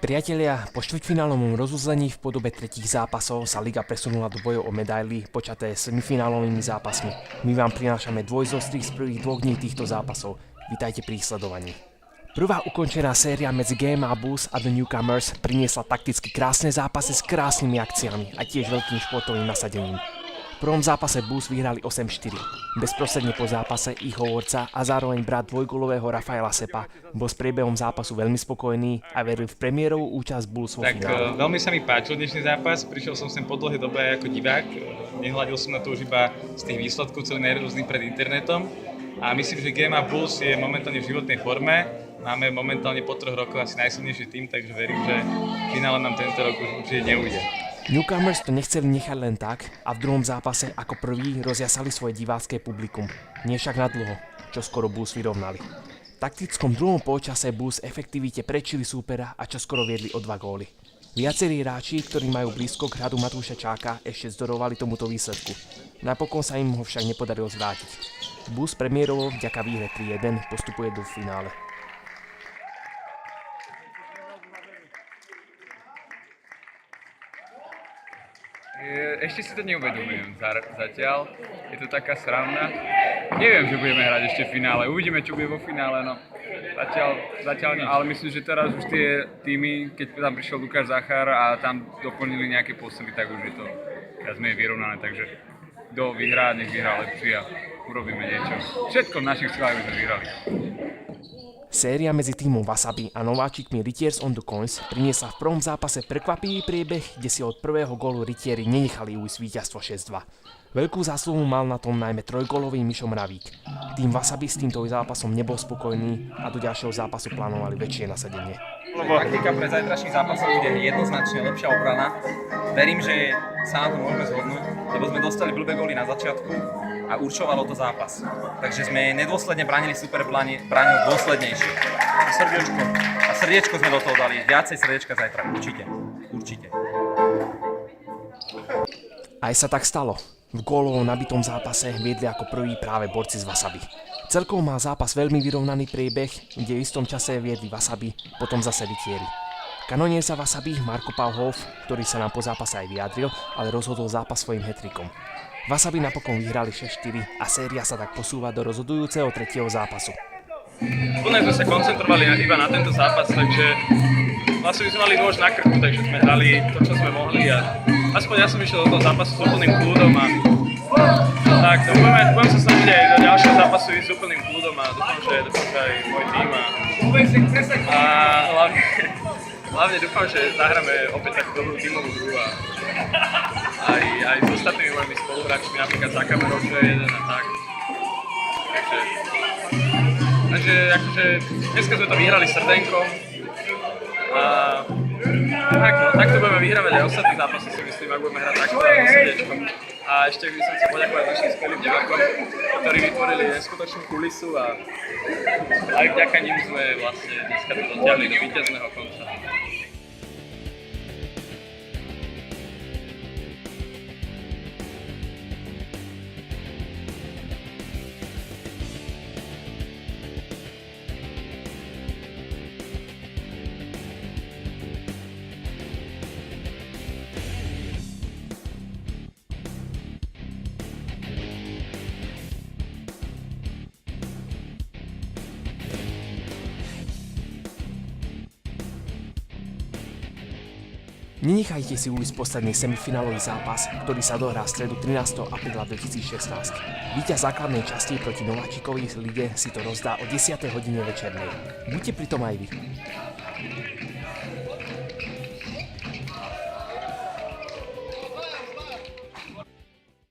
Priatelia, po štvrťfinálovom rozuzlení v podobe tretích zápasov sa liga presunula do bojov o medaily počaté semifinálovými zápasmi. My vám prinášame dvojzostrih z prvých dvoch dní týchto zápasov. Vitajte pri sledovaní. Prvá ukončená séria medzi GMA Bulls a The Newcomers priniesla takticky krásne zápasy s krásnymi akciami a tiež veľkým športovým nasadením. V prvom zápase Bulls vyhrali 8-4. Bezprostredne po zápase ich hovorca a zároveň brat dvojgólového Rafaela Sepa bol s priebehom zápasu veľmi spokojný a veril v premiérovú účasť Bulls vo finále. Veľmi sa mi páčil dnešný zápas, prišiel som sem po dlhej dobe ako divák, nehľadil som na to už iba z tých výsledkov celý rôznych pred internetom a myslím, že GMA Bulls je momentálne v životnej forme. Máme momentálne po 3 rokoch asi najsilnejší tým, takže verím, že v finále nám tento rok už určite neujde. Newcomers to nechceli nechať len tak a v druhom zápase ako prvý rozjasali svoje divácké publikum. Nie však na dlho, čo skoro Bulls vyrovnali. V taktickom druhom polčase Bulls efektivite prečili súpera a čo skoro viedli o 2 góly. Viacerí hráči, ktorí majú blízko k hradu Matúša Čáka, ešte zdorovali tomuto výsledku. Napokon sa im ho však nepodarilo zvrátiť. Bulls premiérovo vďaka výhre 3-1 postupuje do finále. Ešte si to neuvedomujem zatiaľ, je to taká sranda. Neviem, že budeme hrať ešte v finále, uvidíme, čo bude vo finále, no. Zatiaľ nie, ale myslím, že teraz už tie týmy, keď tam prišiel Lukáš Zachar a tam doplnili nejaké posily, tak už je to viac menej vyrovnané, takže kto vyhrá, nech vyhrá lepšie a urobíme niečo. Všetko v našich silách by sme vyhrali. Séria medzi týmom Wasabi a nováčikmi Rytiers on the Coins priniesla v prvom zápase prekvapivý priebeh, kde si od prvého gólu Rytieri nenechali ujsť víťazstvo 6-2. Veľkú zásluhu mal na tom najmä trojgólový Mišo Mravík. Tým Wasabi s týmto zápasom nebol spokojný a do ďalšieho zápasu plánovali väčšie nasadenie. Taktika pre zajtrašných zápasov bude jednoznačne lepšia obrana. Verím, že sa na to môžeme zhodnúť, lebo sme dostali blbé góly na začiatku a určovalo to zápas. Takže sme nedôsledne bránili super, bránil dôslednejšie. A srdiečko sme do toho dali. Viacej srdiečka zajtra, určite. Aj sa tak stalo. V gólovo nabitom zápase viedli ako prvý práve borci z Wasabi. Celkovo mal zápas veľmi vyrovnaný priebeh, kde v istom čase viedli Wasabi, potom zase Rytieri. Kanonier za Wasabi Marko Pauhov, ktorý sa nám po zápase aj vyjadril, ale rozhodol zápas svojim hat-trickom. Wasabi napokon vyhrali 6-4 a séria sa tak posúva do rozhodujúceho tretieho zápasu. Plne sme sa koncentrovali iba na tento zápas, takže vlastne sme mali nôž na krku, takže sme hrali to, čo sme mohli a aspoň ja som išiel do toho zápasu s úplným kľudom a tak, budem sa snažiť aj do ďalšieho zápasu ísť s úplným kľudom a dúfam, že aj môj tým a hlavne dúfam, že zahráme opäť takú dobrú tímovú hru a aj s ostatnými mojimi spoluhráčmi, napríklad za kamerou, čo je jeden a tak. Takže akože dneska sme to vyhrali srdenkom a takto budeme vyhrávať aj ostatné zápasy, si myslím, ak budeme hrať takto so srdiečkom. A ešte by som chcel poďakovať našim skvelým divákom, ktorí vytvorili neskutočnú kulisu a aj vďaka nim sme vlastne dneska to dotiahli do víťazného konca. Nenechajte si ujsť posledný semifinálový zápas, ktorý sa dohrá v stredu 13. apríla 2016. Víťaz základnej časti proti nováčikovi lige si to rozdá o 10. hodine večernej. Buďte pri tom aj vy.